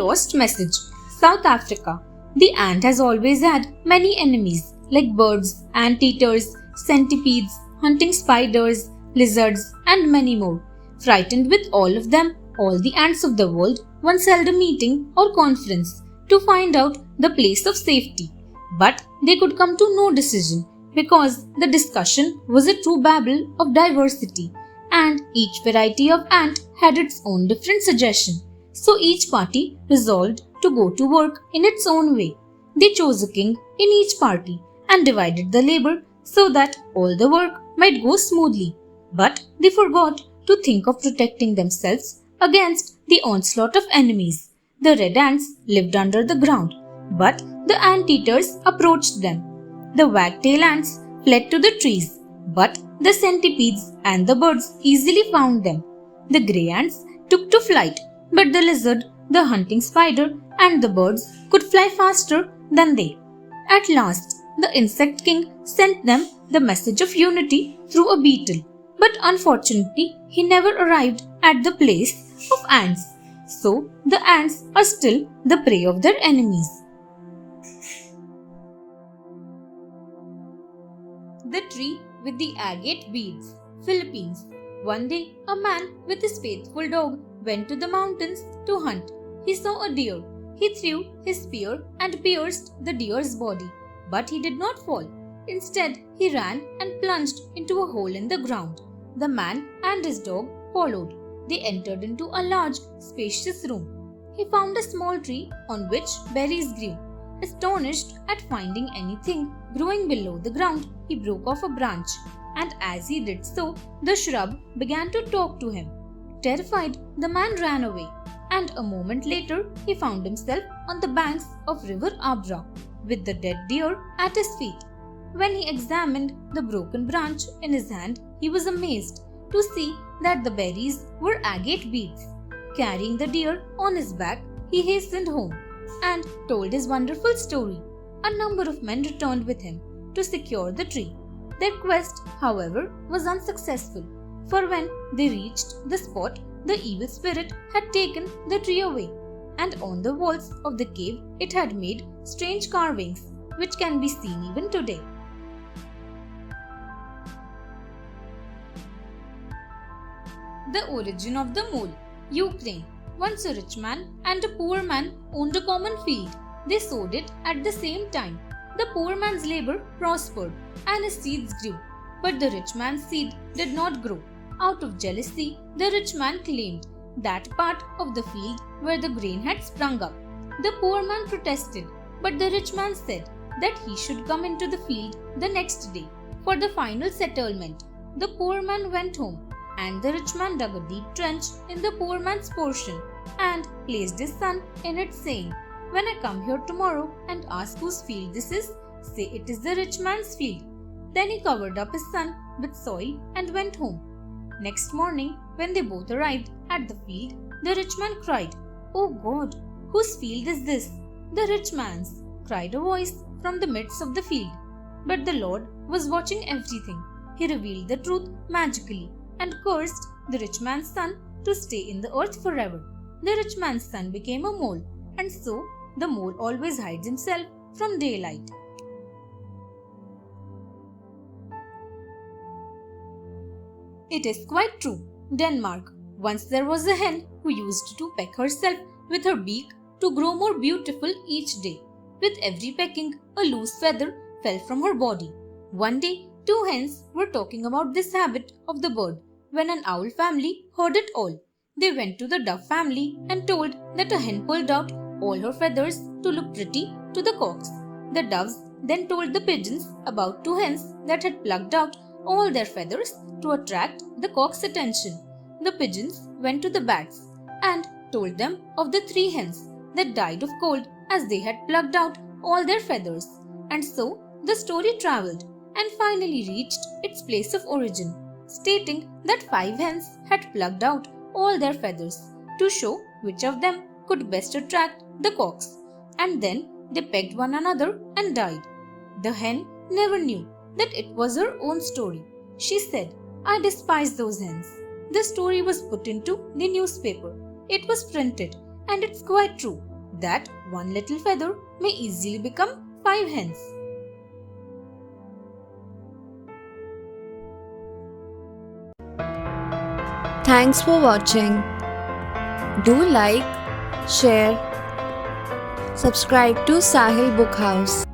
lost message. South Africa. The ant has always had many enemies like birds, anteaters, centipedes, hunting spiders, lizards, and many more. Frightened with all of them, all the ants of the world once held a meeting or conference to find out the place of safety. But they could come to no decision because the discussion was a true babble of diversity, and each variety of ant had its own different suggestion. So each party resolved to go to work in its own way. They chose a king in each party and divided the labor so that all the work might go smoothly. But they forgot to think of protecting themselves against the onslaught of enemies. The red ants lived under the ground, but the anteaters approached them. The wagtail ants fled to the trees, but the centipedes and the birds easily found them. The grey ants took to flight, but the lizard, the hunting spider, and the birds could fly faster than they. At last, the insect king sent them the message of unity through a beetle, but unfortunately, he never arrived at the place of ants. So, the ants are still the prey of their enemies. The tree with the agate beads, Philippines. One day, a man with his faithful dog went to the mountains to hunt. He saw a deer. He threw his spear and pierced the deer's body, but he did not fall. Instead, he ran and plunged into a hole in the ground. The man and his dog followed. They entered into a large, spacious room. He found a small tree on which berries grew. Astonished at finding anything growing below the ground, he broke off a branch, and as he did so, the shrub began to talk to him. Terrified, the man ran away, and a moment later, he found himself on the banks of River Abra, with the dead deer at his feet. When he examined the broken branch in his hand, he was amazed to see that the berries were agate beads. Carrying the deer on his back, he hastened home and told his wonderful story. A number of men returned with him to secure the tree. Their quest, however, was unsuccessful, for when they reached the spot, the evil spirit had taken the tree away, and on the walls of the cave it had made strange carvings, which can be seen even today. The origin of the mole, Ukraine. Once a rich man and a poor man owned a common field. They sowed it at the same time. The poor man's labor prospered and his seeds grew, but the rich man's seed did not grow. Out of jealousy, the rich man claimed that part of the field where the grain had sprung up. The poor man protested, but the rich man said that he should come into the field the next day for the final settlement. The poor man went home, and the rich man dug a deep trench in the poor man's portion and placed his son in it, saying, "When I come here tomorrow and ask whose field this is, say it is the rich man's field." Then he covered up his son with soil and went home. Next morning, when they both arrived at the field, the rich man cried, "Oh God, whose field is this?" "The rich man's," cried a voice from the midst of the field. But the Lord was watching everything. He revealed the truth magically and cursed the rich man's son to stay in the earth forever. The rich man's son became a mole, and so the mole always hides himself from daylight. It is quite true. Denmark. Once there was a hen who used to peck herself with her beak to grow more beautiful each day. With every pecking, a loose feather fell from her body. One day, two hens were talking about this habit of the bird when an owl family heard it all. They went to the dove family and told that a hen pulled out all her feathers to look pretty to the cocks. The doves then told the pigeons about two hens that had plucked out all their feathers to attract the cock's attention. The pigeons went to the bats and told them of the three hens that died of cold as they had plucked out all their feathers. And so the story travelled and finally reached its place of origin, stating that 5 hens had plucked out all their feathers to show which of them could best attract the cocks, and then they pecked one another and died. The hen never knew that it was her own story. She said, "I despise those hens." The story was put into the newspaper. It was printed, and it's quite true. that one little feather may easily become 5 hens. Thanks for watching. Do like, share, subscribe to Sahil Book House.